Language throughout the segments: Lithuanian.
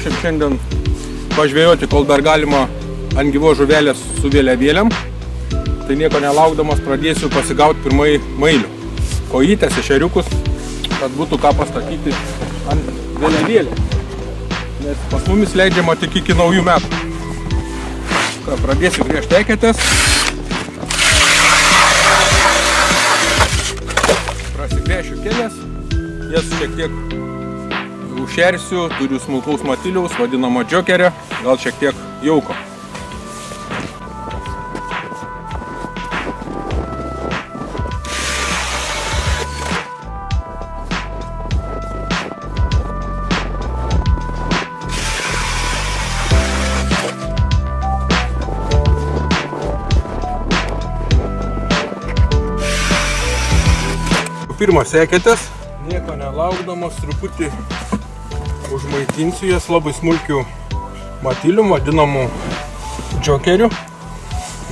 pasiruošėm šiandien pažvejoti, kol dar galima ant gyvos žuvelės su vėliavėlėm. Tai nieko nelaukdamas pradėsiu pasigauti pirmai mailių. Kojytės, ešeriukus, kad būtų ką pastatyti ant vėliavėlę. Nes pas mumis leidžiama tik iki naujų metų. Pradėsiu griežti eketes. Prasigręšiu kelias. Jas šiek tiek užšersiu. Turiu smulkaus matiliaus, vadinamo džokerio. Gal šiek tiek jauko. Pirmas eketės, nieko nelaukdamas, truputį užmaitinsiu jas labai smulkių matilių, vadinamų džokerių.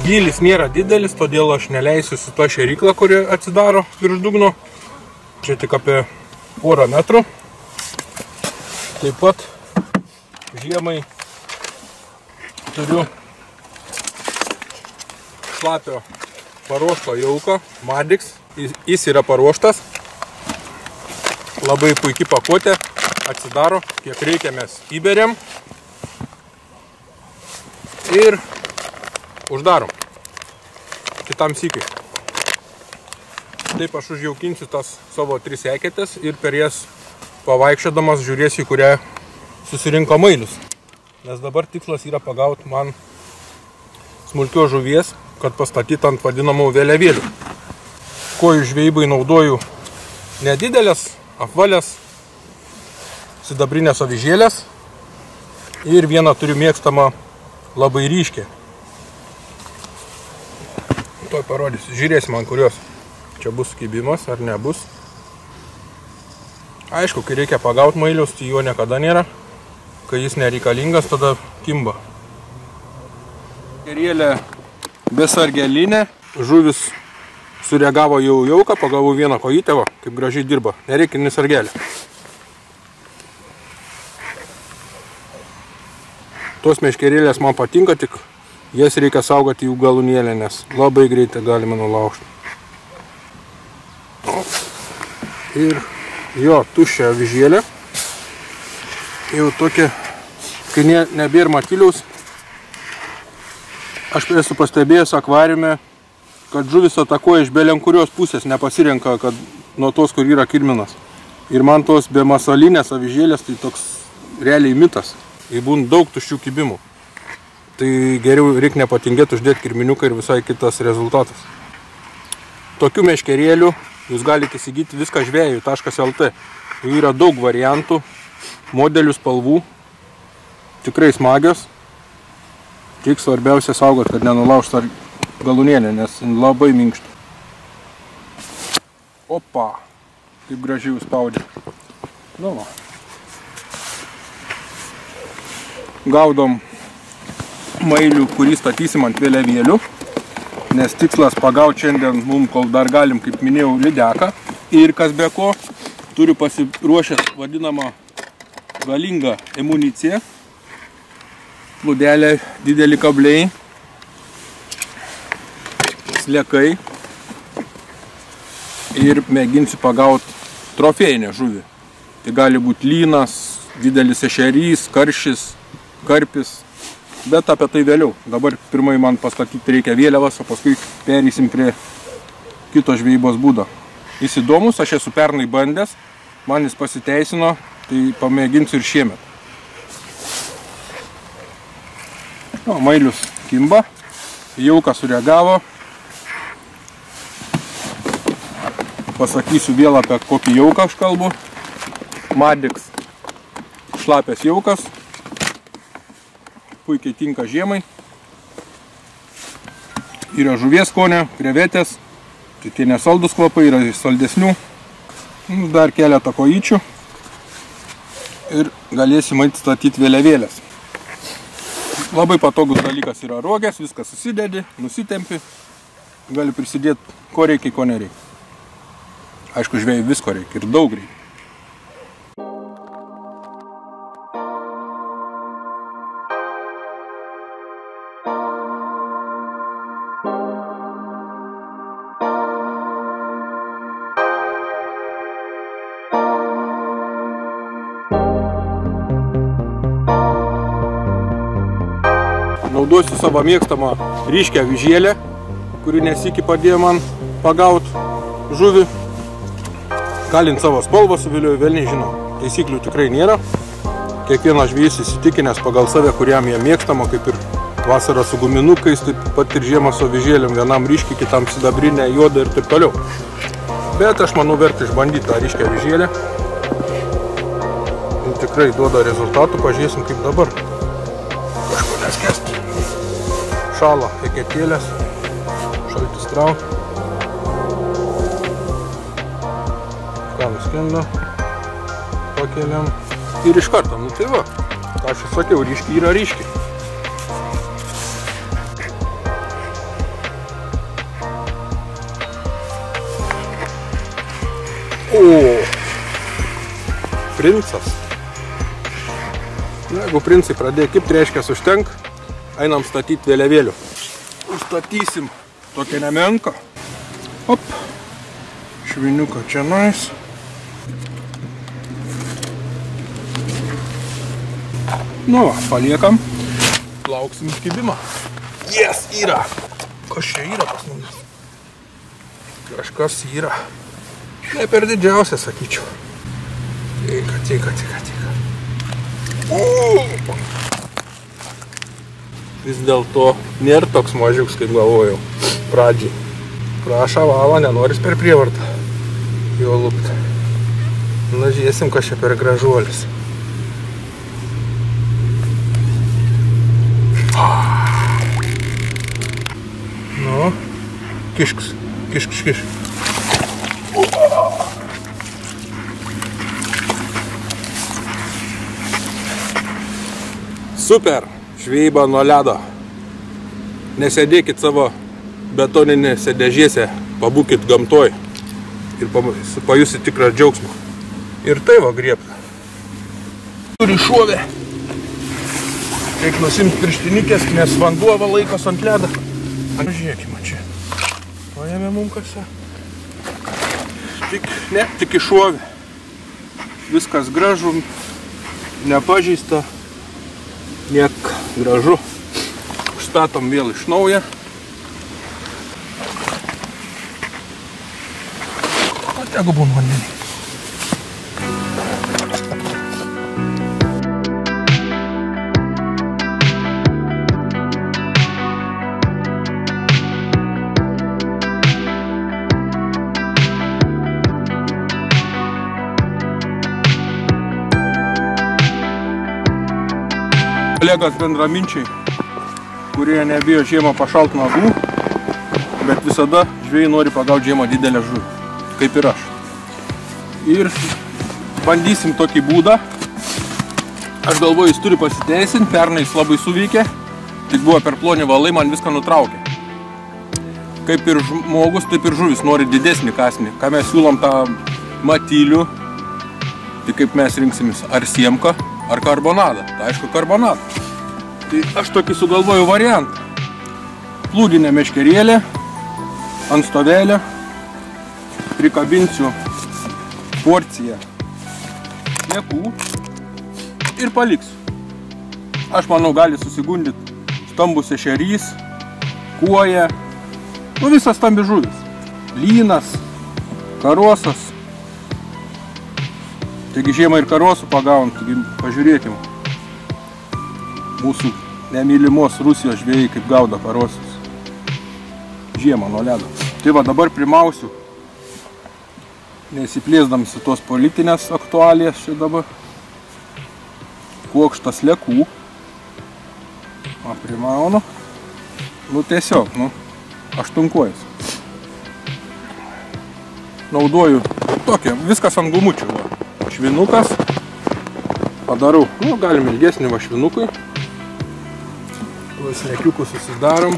Gylis nėra didelis, todėl aš neleisiu su ta šėrykla, kuri atsidaro virš dugno. Čia tik apie porą metrų. Taip pat žiemai turiu šlapio paruošto jauko, Madix. Jis yra paruoštas, labai puikiai pakuotė, atsidaro, kiek reikia mes įberiam ir uždarom kitam sykiui. Taip aš užjaukinsiu tas savo 3 eketės ir per jas pavaikščiodamas žiūrėsiu, kurią susirinko mailius. Nes dabar tikslas yra pagauti man smulkios žuvies, kad pastatyti ant vadinamų vėliavėlių. Kojų žvejybai naudoju nedidelės, apvalės, sidabrinės avižėlės ir vieną turiu mėgstamą labai ryškę. Tuoj parodysiu, žiūrėsim ant kurios čia bus kibimas ar nebus. Aišku, kai reikia pagauti mailius, tai jo niekada nėra. Kai jis nereikalingas, tada kimba. Gerėlė besargelinė, žuvis sureagavo jau jauką, pagavau vieną kojytę, va, kaip gražiai dirba. Nereikia nei sargelė. Tos meškerėlės man patinka, tik jas reikia saugoti jų galūnėlę, nes labai greitai galima nulaužti. Ir jo, tuščia avižėlė. Jau tokia, kai nebėra matiliaus. Aš esu pastebėjęs akvariume, kad žuvis atakuoja iš belenkurios pusės, nepasirenka, kad nuo tos, kur yra kirminas. Ir man tos be masalinės avižėlės, tai toks realiai mitas. Ir būna daug tuščių kibimų. Tai geriau reikia nepatingėti uždėti kirminiuką ir visai kitas rezultatas. Tokių meškerėlių jūs galite įsigyti viską žvejų.lt. Jų yra daug variantų, modelių, spalvų. Tikrai smagios. Tik svarbiausia saugot, kad nenulaužtų galūnėlė, nes labai minkšta. Opa, kaip gražiai užspaudė. Nu va. Gaudom mailių, kurį statysim ant vėliavėlių, nes tikslas pagauti šiandien mum, kol dar galim, kaip minėjau, lydeką. Ir kas be ko, turiu pasiruošęs vadinamą galingą amuniciją. Plūdelė, dideli kabliai, sliekai ir mėginsiu pagauti trofėjinę žuvį. Tai gali būti lynas, didelis ešerys, karšis, karpis, bet apie tai vėliau. Dabar pirmai man pastatyti reikia vėliavas, o paskui pereisim prie kito žvejybos būdo. Jis įdomus, aš esu pernai bandęs, man jis pasiteisino, tai pamėginsiu ir šiemet. O, mailius kimba, jauka sureagavo. Pasakysiu vėl apie kokį jauką aš kalbu. Madix šlapės jaukas. Puikiai tinka žiemai. Yra žuvies skonio, krevetės. Tai tie nesaldus kvapai, yra saldesnių. Dar keletą kojyčių. Ir galėsim statyti vėliavėlės. Labai patogus dalykas yra rogės, viskas susidedi, nusitempi. Gali prisidėti ko reikia, ko nereikia. Aišku, žvejui visko reikia ir daug reikia. Naudosiu savo mėgstamą ryškę avižėlę, kuri nesikį padėjo man pagaut žuvį. Kalint savo spalvą suvilioju, velniai žino. Taisyklių tikrai nėra. Kiekvienas žvejys įsitikinęs pagal save, kuriam jie mėgstama, kaip ir vasarą su guminukais, taip pat ir žiemą su avižėlėm, vienam ryškiai, kitam sidabrinė, juoda ir taip toliau. Bet aš manau, verta išbandyti tą ryškę avižėlę. Ir tikrai duoda rezultatų, pažiūrėsim kaip dabar. Kažko neskesti. Šala eketėlės, šaltis trauk. Ką nuskenda, pakeliam ir iš karto, nu tai va, aš jau sakiau, ryškiai yra ryškiai. O, princas. Na, jeigu princai pradėjo kipti, reiškia užtenk, einam statyti vėliavėlių. Užstatysim tokią nemenką. Op, šviniuką čia nais. Nu va, paliekam, lauksim iškibimą. Yes, yra! Kas čia yra pas mumis? Kažkas yra. Ne per didžiausia, sakyčiau. Tika. Vis dėlto nėra toks mažiuks, kaip galvojau pradžiai. Prašą valą, nenoris per prievartą jo lupti. Na, žiūrėsim, kas čia per gražuolis. Nu, kišks. Super, žvejyba nuo ledo. Nesėdėkit savo betoninėse dėžėse, pabūkit gamtoj ir pajusit tikrą džiaugsmą. Ir tai va griebta. Turi šuovę. Reik nusimt pirštinikės, nes vanduo va laikos ant ledą. Žiūrėkime čia. Paėmė mumkase. Tik iššuovė. Viskas gražu, nepažįsta. Niek gražu. Užstatom vėl iš naujo. O tegu būn vandenį. Kolegas bendraminčiai, kurie nebijo žiemą pašalt nagų, bet visada žvejai nori pagauti žiemą didelę žuvį, kaip ir aš. Ir bandysim tokį būdą. Aš galvoju, jis turi pasiteisinti, pernai jis labai suveikė, tik buvo per plonį valai, man viską nutraukė. Kaip ir žmogus, taip ir žuvis nori didesnį kąsnį. Ką mes siūlom tą matylių, tai kaip mes rinksimės, ar siemką, ar karbonadą. Tai aišku, karbonadą. Tai aš tokį sugalvoju variantą. Plūdinę meškerėlę, ant stovelę, prikabinsiu porciją sliekų ir paliksiu. Aš manau, gali susigundyti stambus ešerys, kuoja, nu visas stambi žuvis. Lynas, karosas. Taigi žiemą ir karosų pagavom, taigi pažiūrėkim mūsų nemylimos Rusijos žvejai, kaip gaudo karosus žiemą nuo ledo. Tai va dabar primausiu, nesiplėsdams į tos politinės aktualijas čia dabar, kuokštą sliekų. Primaunu. Nu tiesiog, aštunkuojas. Naudoju tokią, viskas ant gumučių. Švinukas. Padarau, galim ilgesnį va švinukui. Tuos sliekiukus susidarom.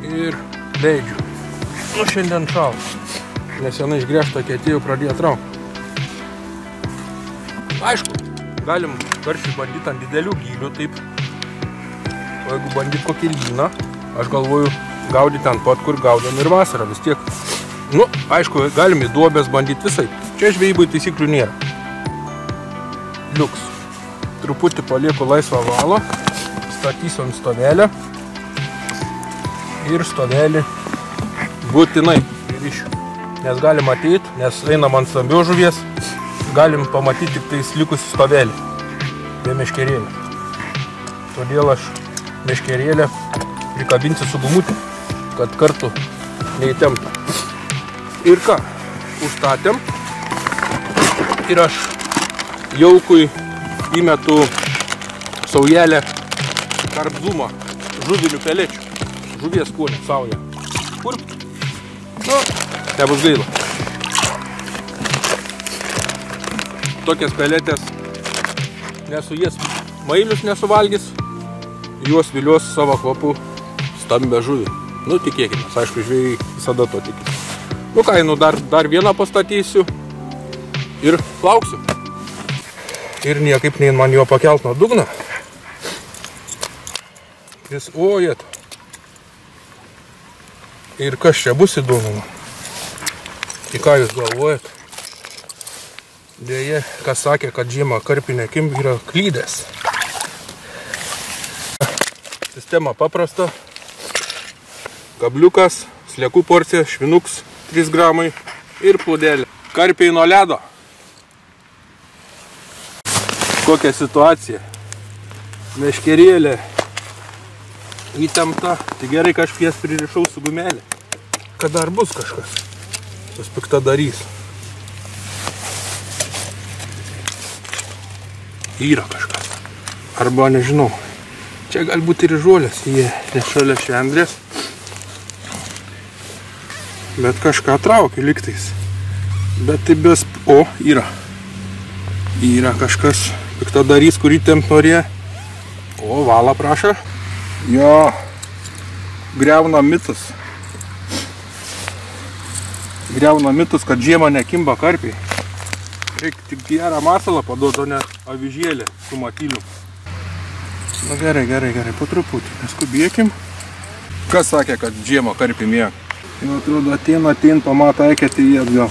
Ir leidžiu. Šiandien šalta. Nes viena išgręžta kietėjų pradėjo traukti. Aišku, galim karšiai bandyti ant didelių gylių, taip. O jeigu bandyti kokį lyną, aš galvoju gaudyti ant pat, kur gaudom ir vasarą vis tiek. Aišku, galim į duobės bandyti visai. Čia žvejybai taisyklių nėra. Liuks. Truputį palieku laisvą valą, statysiu ant stovelę ir stovelį būtinai pririšiu. Nes galim ateiti, nes einam ant stambios žuvies, galim pamatyti tik tais likusį stovelį be meškerėlę. Todėl aš meškerėlę prikabinsiu su gumutė, kad kartu neįtemptų. Ir ką, užstatėm ir aš jaukui įmetu saujelę karbzumą, žuvinių pelečių, žuvies skonį saują. Kur? Nu, nebus gaila. Tokias peletės nesuės mailius nesuvalgys, juos vilios savo kvapu stambę žuvį. Nu, tikėkime, aišku, žvėjai visada to tikisi. Nu ką, dar vieną pastatysiu ir lauksiu. Ir niekaip nein man jo pakelt nuo dugno. Jis, ojet. Ir kas čia bus įdomu? Tai ką jūs galvojat? Dėje, kas sakė, kad žiemą karpinė kimba yra klydęs. Sistema paprasta. Kabliukas, sliekų porcija, švinuks 3 gramai ir plūdelė. Karpiai nuo ledo. Kokia situacija. Meškerėlė įtempta. Tai gerai, kad aš jas pririšau su gumelė. Kad dar bus kažkas. Tas pikta darys. Yra kažkas. Arba nežinau. Čia galbūt ir žolės. Jie nešalia švendrės. Bet kažką traukia liktais. Bet tai bes... O, yra. Yra kažkas piktadarys, kurį tempt norėjo. O, valą prašo. Jo. Griauna mitus. Griauna mitus, kad žiemą nekimba karpiai. Reikia tik gerą masalą paduoti, o ne avižėlę su matyliu. Na gerai, po truputį. Neskubėkim. Kas sakė, kad žiemą karpiai mėga? Jau atrodo, atein, pamata eketį jį atgal.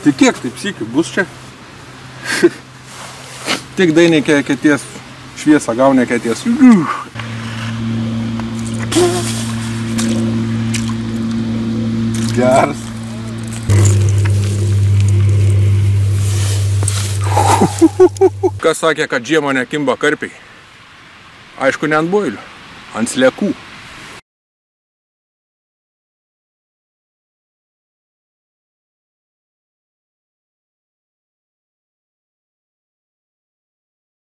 Tai kiek taip sykių bus čia? Tik dainėkė eketės šviesą, gaunė eketės. Geras. Kas sakė, kad žiemą nekimba karpiai? Aišku, ne ant boilių, ant sliekų.